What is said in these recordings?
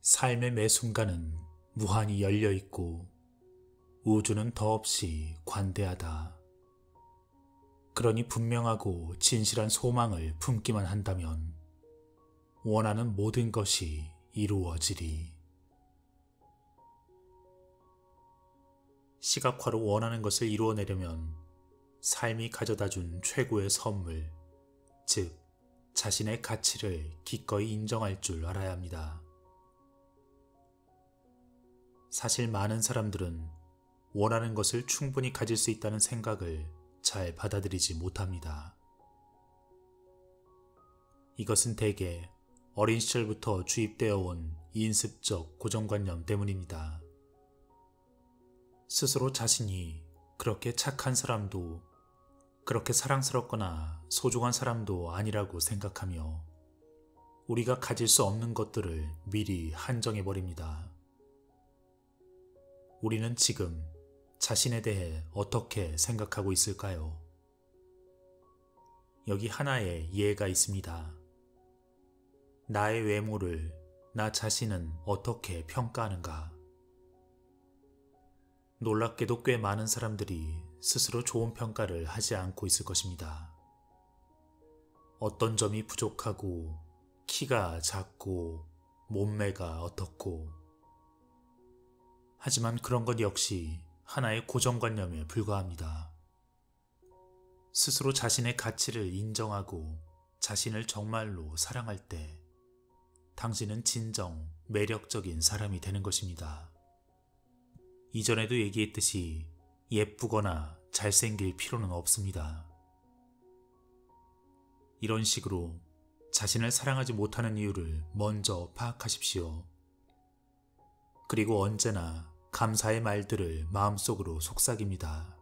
삶의 매 순간은 무한히 열려있고 우주는 더없이 관대하다. 그러니 분명하고 진실한 소망을 품기만 한다면 원하는 모든 것이 이루어지리. 시각화로 원하는 것을 이루어내려면 삶이 가져다준 최고의 선물, 즉 자신의 가치를 기꺼이 인정할 줄 알아야 합니다. 사실 많은 사람들은 원하는 것을 충분히 가질 수 있다는 생각을 잘 받아들이지 못합니다. 이것은 대개 어린 시절부터 주입되어 온 인습적 고정관념 때문입니다. 스스로 자신이 그렇게 착한 사람도, 그렇게 사랑스럽거나 소중한 사람도 아니라고 생각하며 우리가 가질 수 없는 것들을 미리 한정해버립니다. 우리는 지금 자신에 대해 어떻게 생각하고 있을까요? 여기 하나의 예가 있습니다. 나의 외모를 나 자신은 어떻게 평가하는가? 놀랍게도 꽤 많은 사람들이 스스로 좋은 평가를 하지 않고 있을 것입니다. 어떤 점이 부족하고, 키가 작고, 몸매가 어떻고. 하지만 그런 것 역시 하나의 고정관념에 불과합니다. 스스로 자신의 가치를 인정하고 자신을 정말로 사랑할 때 당신은 진정 매력적인 사람이 되는 것입니다. 이전에도 얘기했듯이 예쁘거나 잘생길 필요는 없습니다. 이런 식으로 자신을 사랑하지 못하는 이유를 먼저 파악하십시오. 그리고 언제나 감사의 말들을 마음속으로 속삭입니다.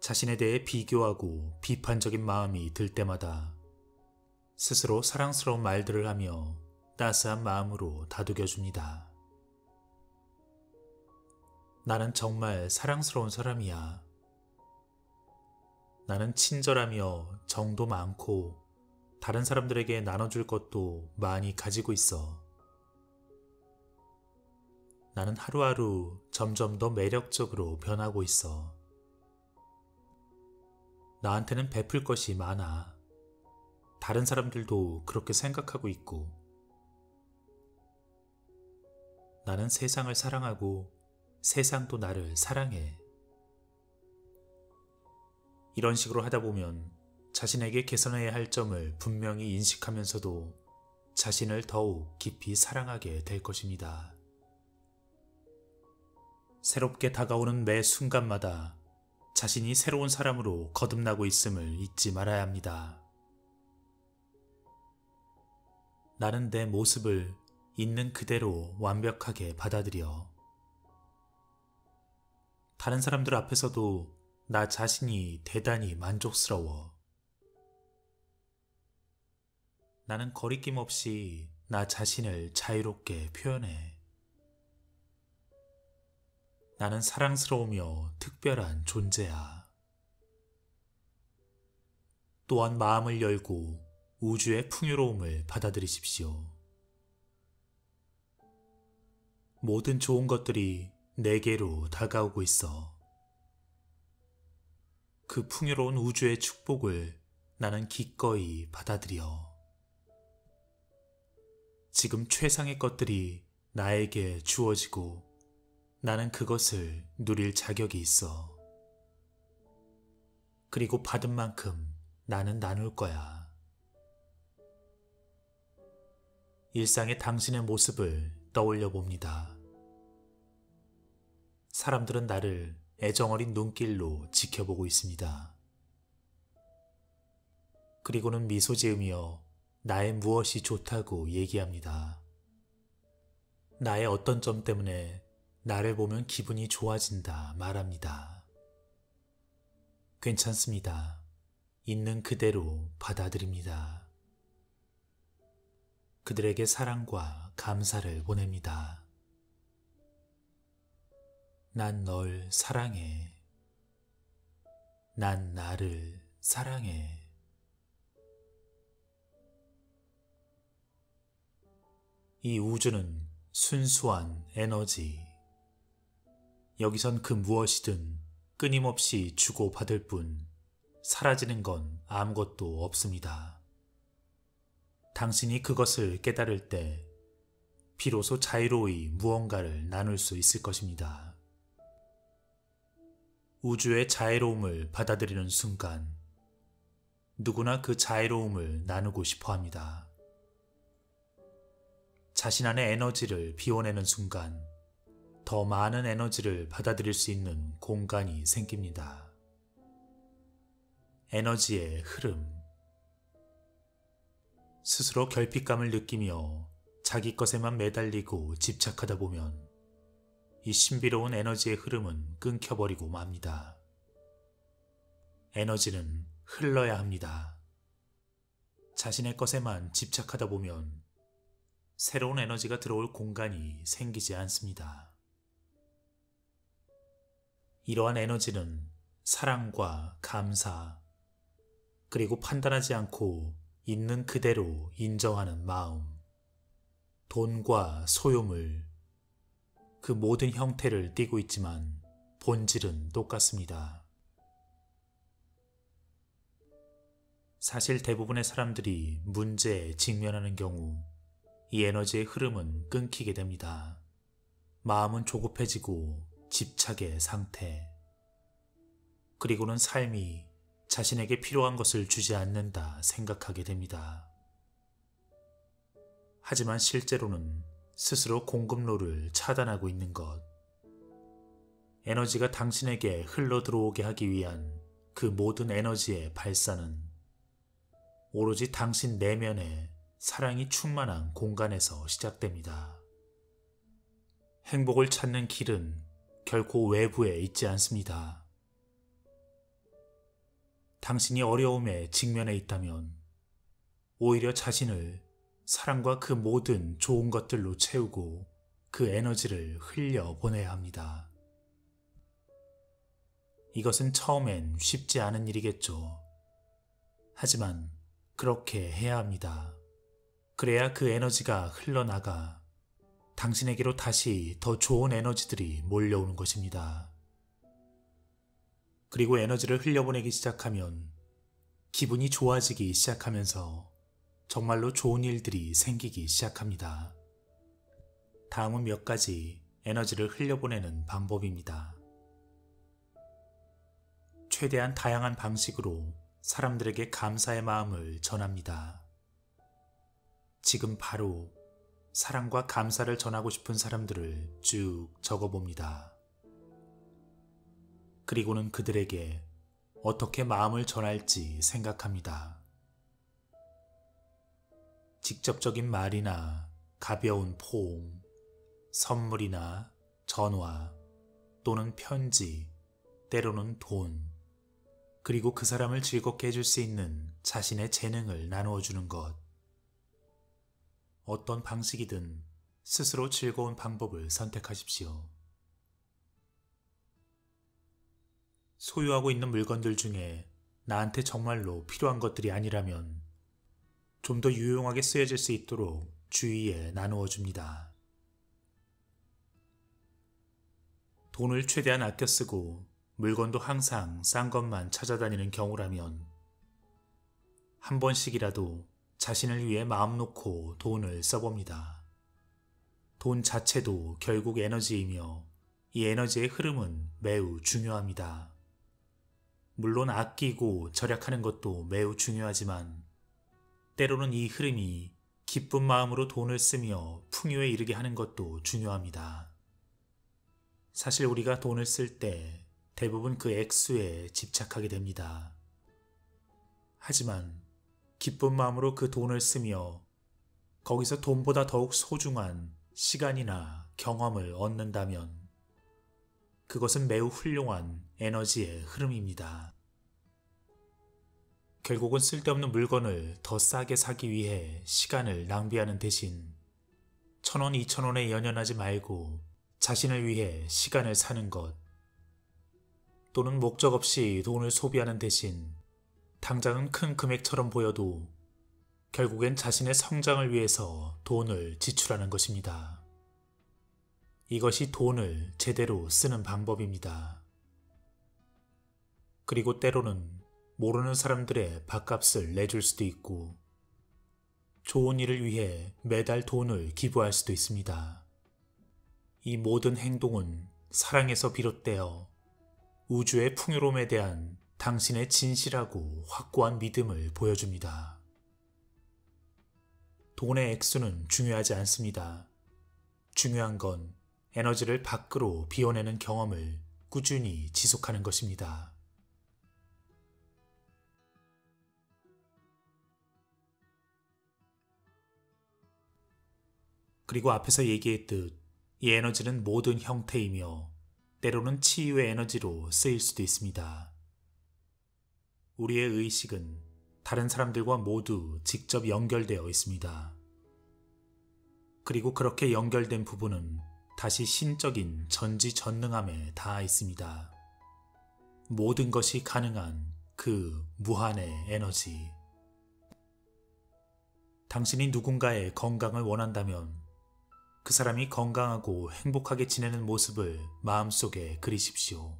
자신에 대해 비교하고 비판적인 마음이 들 때마다 스스로 사랑스러운 말들을 하며 따스한 마음으로 다독여줍니다. 나는 정말 사랑스러운 사람이야. 나는 친절하며 정도 많고 다른 사람들에게 나눠줄 것도 많이 가지고 있어. 나는 하루하루 점점 더 매력적으로 변하고 있어. 나한테는 베풀 것이 많아. 다른 사람들도 그렇게 생각하고 있고. 나는 세상을 사랑하고 세상도 나를 사랑해. 이런 식으로 하다 보면 자신에게 개선해야 할 점을 분명히 인식하면서도 자신을 더욱 깊이 사랑하게 될 것입니다. 새롭게 다가오는 매 순간마다 자신이 새로운 사람으로 거듭나고 있음을 잊지 말아야 합니다. 나는 내 모습을 있는 그대로 완벽하게 받아들여. 다른 사람들 앞에서도 나 자신이 대단히 만족스러워. 나는 거리낌 없이 나 자신을 자유롭게 표현해. 나는 사랑스러우며 특별한 존재야. 또한 마음을 열고 우주의 풍요로움을 받아들이십시오. 모든 좋은 것들이 내게로 다가오고 있어. 그 풍요로운 우주의 축복을 나는 기꺼이 받아들여. 지금 최상의 것들이 나에게 주어지고 나는 그것을 누릴 자격이 있어. 그리고 받은 만큼 나는 나눌 거야. 일상의 당신의 모습을 떠올려 봅니다. 사람들은 나를 애정어린 눈길로 지켜보고 있습니다. 그리고는 미소 지으며 나의 무엇이 좋다고 얘기합니다. 나의 어떤 점 때문에 나를 보면 기분이 좋아진다 말합니다. 괜찮습니다. 있는 그대로 받아들입니다. 그들에게 사랑과 감사를 보냅니다. 난 널 사랑해. 난 나를 사랑해. 이 우주는 순수한 에너지. 여기선 그 무엇이든 끊임없이 주고받을 뿐 사라지는 건 아무것도 없습니다. 당신이 그것을 깨달을 때 비로소 자유로이 무언가를 나눌 수 있을 것입니다. 우주의 자유로움을 받아들이는 순간 누구나 그 자유로움을 나누고 싶어 합니다. 자신 안의 에너지를 비워내는 순간 더 많은 에너지를 받아들일 수 있는 공간이 생깁니다. 에너지의 흐름. 스스로 결핍감을 느끼며 자기 것에만 매달리고 집착하다 보면 이 신비로운 에너지의 흐름은 끊겨버리고 맙니다. 에너지는 흘러야 합니다. 자신의 것에만 집착하다 보면 새로운 에너지가 들어올 공간이 생기지 않습니다. 이러한 에너지는 사랑과 감사, 그리고 판단하지 않고 있는 그대로 인정하는 마음, 돈과 소유물, 그 모든 형태를 띠고 있지만 본질은 똑같습니다. 사실 대부분의 사람들이 문제에 직면하는 경우 이 에너지의 흐름은 끊기게 됩니다. 마음은 조급해지고 집착의 상태. 그리고는 삶이 자신에게 필요한 것을 주지 않는다 생각하게 됩니다. 하지만 실제로는 스스로 공급로를 차단하고 있는 것. 에너지가 당신에게 흘러 들어오게 하기 위한 그 모든 에너지의 발산은 오로지 당신 내면에 사랑이 충만한 공간에서 시작됩니다. 행복을 찾는 길은 결코 외부에 있지 않습니다. 당신이 어려움에 직면해 있다면 오히려 자신을 사랑과 그 모든 좋은 것들로 채우고 그 에너지를 흘려보내야 합니다. 이것은 처음엔 쉽지 않은 일이겠죠. 하지만 그렇게 해야 합니다. 그래야 그 에너지가 흘러나가 당신에게로 다시 더 좋은 에너지들이 몰려오는 것입니다. 그리고 에너지를 흘려보내기 시작하면 기분이 좋아지기 시작하면서 정말로 좋은 일들이 생기기 시작합니다. 다음은 몇 가지 에너지를 흘려보내는 방법입니다. 최대한 다양한 방식으로 사람들에게 감사의 마음을 전합니다. 지금 바로 사랑과 감사를 전하고 싶은 사람들을 쭉 적어봅니다. 그리고는 그들에게 어떻게 마음을 전할지 생각합니다. 직접적인 말이나 가벼운 포옹, 선물이나 전화 또는 편지, 때로는 돈, 그리고 그 사람을 즐겁게 해줄 수 있는 자신의 재능을 나누어 주는 것. 어떤 방식이든 스스로 즐거운 방법을 선택하십시오. 소유하고 있는 물건들 중에 나한테 정말로 필요한 것들이 아니라면 좀 더 유용하게 쓰여질 수 있도록 주위에 나누어 줍니다. 돈을 최대한 아껴 쓰고 물건도 항상 싼 것만 찾아다니는 경우라면 한 번씩이라도 자신을 위해 마음 놓고 돈을 써봅니다. 돈 자체도 결국 에너지이며 이 에너지의 흐름은 매우 중요합니다. 물론 아끼고 절약하는 것도 매우 중요하지만 때로는 이 흐름이 기쁜 마음으로 돈을 쓰며 풍요에 이르게 하는 것도 중요합니다. 사실 우리가 돈을 쓸 때 대부분 그 액수에 집착하게 됩니다. 하지만 기쁜 마음으로 그 돈을 쓰며 거기서 돈보다 더욱 소중한 시간이나 경험을 얻는다면 그것은 매우 훌륭한 에너지의 흐름입니다. 결국은 쓸데없는 물건을 더 싸게 사기 위해 시간을 낭비하는 대신 1,000원, 2,000원에 연연하지 말고 자신을 위해 시간을 사는 것, 또는 목적 없이 돈을 소비하는 대신 당장은 큰 금액처럼 보여도 결국엔 자신의 성장을 위해서 돈을 지출하는 것입니다. 이것이 돈을 제대로 쓰는 방법입니다. 그리고 때로는 모르는 사람들의 밥값을 내줄 수도 있고 좋은 일을 위해 매달 돈을 기부할 수도 있습니다. 이 모든 행동은 사랑에서 비롯되어 우주의 풍요로움에 대한 당신의 진실하고 확고한 믿음을 보여줍니다. 돈의 액수는 중요하지 않습니다. 중요한 건 에너지를 밖으로 비워내는 경험을 꾸준히 지속하는 것입니다. 그리고 앞에서 얘기했듯 이 에너지는 모든 형태이며 때로는 치유의 에너지로 쓰일 수도 있습니다. 우리의 의식은 다른 사람들과 모두 직접 연결되어 있습니다. 그리고 그렇게 연결된 부분은 다시 신적인 전지전능함에 닿아 있습니다. 모든 것이 가능한 그 무한의 에너지. 당신이 누군가의 건강을 원한다면 그 사람이 건강하고 행복하게 지내는 모습을 마음속에 그리십시오.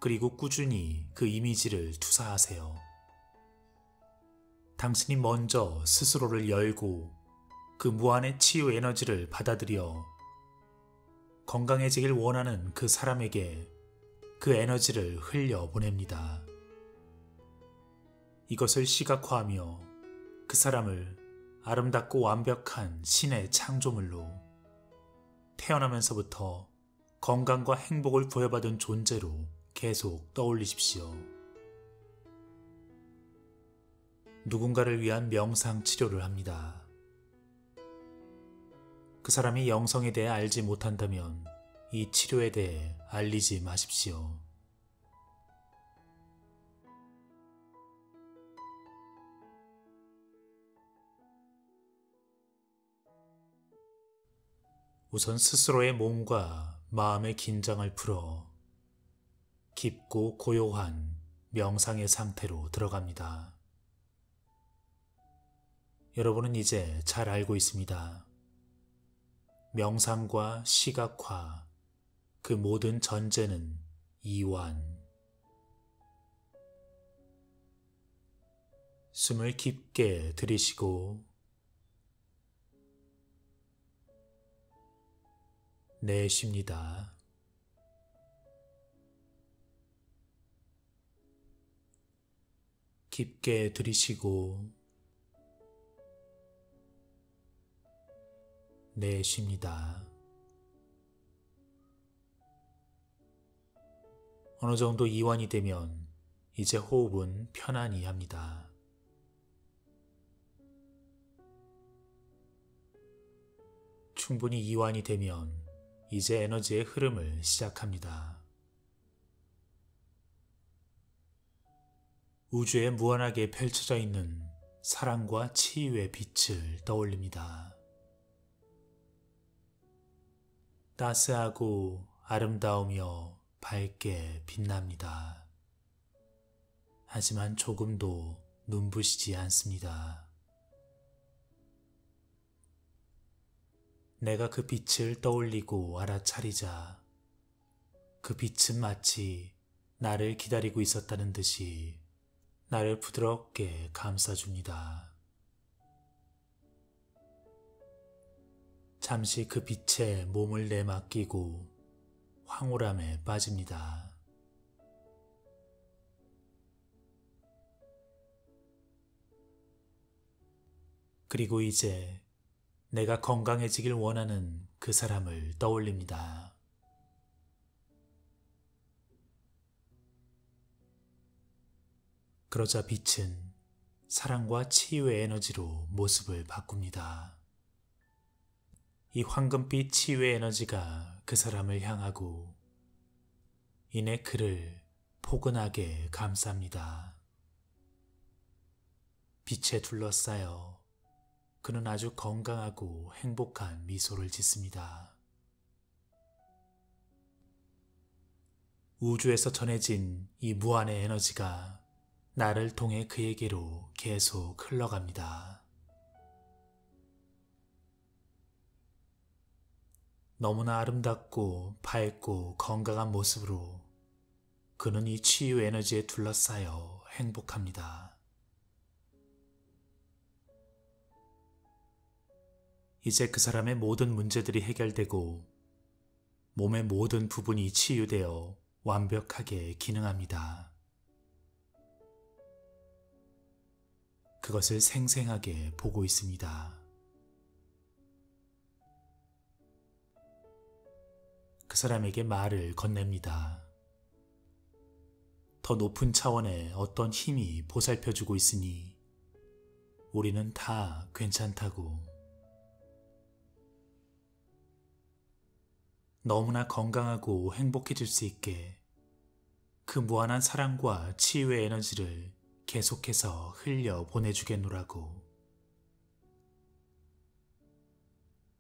그리고 꾸준히 그 이미지를 투사하세요. 당신이 먼저 스스로를 열고 그 무한의 치유 에너지를 받아들여 건강해지길 원하는 그 사람에게 그 에너지를 흘려보냅니다. 이것을 시각화하며 그 사람을 아름답고 완벽한 신의 창조물로 태어나면서부터 건강과 행복을 부여받은 존재로 계속 떠올리십시오. 누군가를 위한 명상 치료를 합니다. 그 사람이 영성에 대해 알지 못한다면 이 치료에 대해 알리지 마십시오. 우선 스스로의 몸과 마음의 긴장을 풀어 깊고 고요한 명상의 상태로 들어갑니다. 여러분은 이제 잘 알고 있습니다. 명상과 시각화, 그 모든 전제는 이완. 숨을 깊게 들이쉬고 내쉽니다. 깊게 들이쉬고 내쉽니다. 어느 정도 이완이 되면 이제 호흡은 편안히 합니다. 충분히 이완이 되면 이제 에너지의 흐름을 시작합니다. 우주에 무한하게 펼쳐져 있는 사랑과 치유의 빛을 떠올립니다. 따스하고 아름다우며 밝게 빛납니다. 하지만 조금도 눈부시지 않습니다. 내가 그 빛을 떠올리고 알아차리자 그 빛은 마치 나를 기다리고 있었다는 듯이 나를 부드럽게 감싸줍니다. 잠시 그 빛에 몸을 내맡기고 황홀함에 빠집니다. 그리고 이제 내가 건강해지길 원하는 그 사람을 떠올립니다. 그러자 빛은 사랑과 치유의 에너지로 모습을 바꿉니다. 이 황금빛 치유의 에너지가 그 사람을 향하고 이내 그를 포근하게 감쌉니다. 빛에 둘러싸여 그는 아주 건강하고 행복한 미소를 짓습니다. 우주에서 전해진 이 무한의 에너지가 나를 통해 그에게로 계속 흘러갑니다. 너무나 아름답고 밝고 건강한 모습으로 그는 이 치유 에너지에 둘러싸여 행복합니다. 이제 그 사람의 모든 문제들이 해결되고 몸의 모든 부분이 치유되어 완벽하게 기능합니다. 그것을 생생하게 보고 있습니다. 그 사람에게 말을 건넵니다. 더 높은 차원의 어떤 힘이 보살펴주고 있으니 우리는 다 괜찮다고. 너무나 건강하고 행복해질 수 있게 그 무한한 사랑과 치유의 에너지를 계속해서 흘려 보내주겠노라고.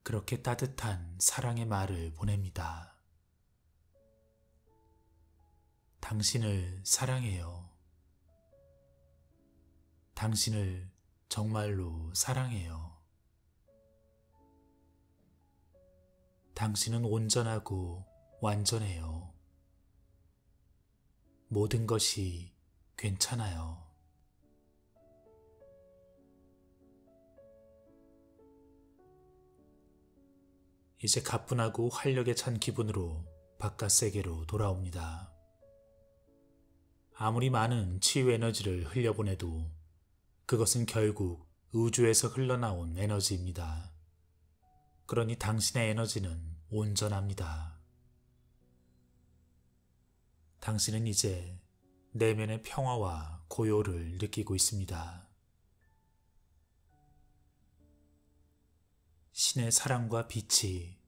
그렇게 따뜻한 사랑의 말을 보냅니다. 당신을 사랑해요. 당신을 정말로 사랑해요. 당신은 온전하고 완전해요. 모든 것이 괜찮아요. 이제 가뿐하고 활력에 찬 기분으로 바깥 세계로 돌아옵니다. 아무리 많은 치유 에너지를 흘려보내도 그것은 결국 우주에서 흘러나온 에너지입니다. 그러니 당신의 에너지는 온전합니다. 당신은 이제 내면의 평화와 고요를 느끼고 있습니다. 신의 사랑과 빛이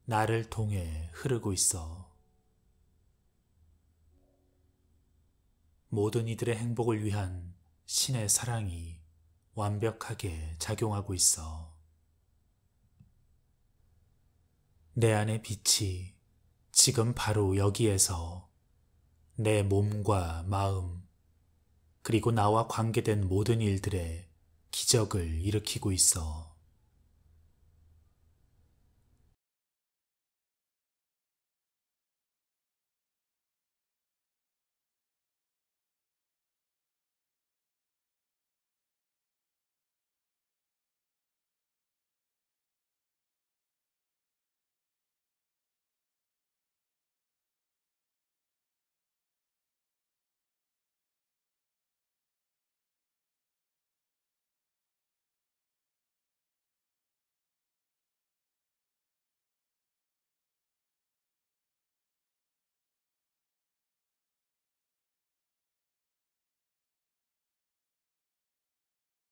나를 통해 흐르고 있어. 모든 이들의 행복을 위한 신의 사랑이 완벽하게 작용하고 있어. 내 안의 빛이 지금 바로 여기에서 내 몸과 마음, 그리고 나와 관계된 모든 일들에 기적을 일으키고 있어.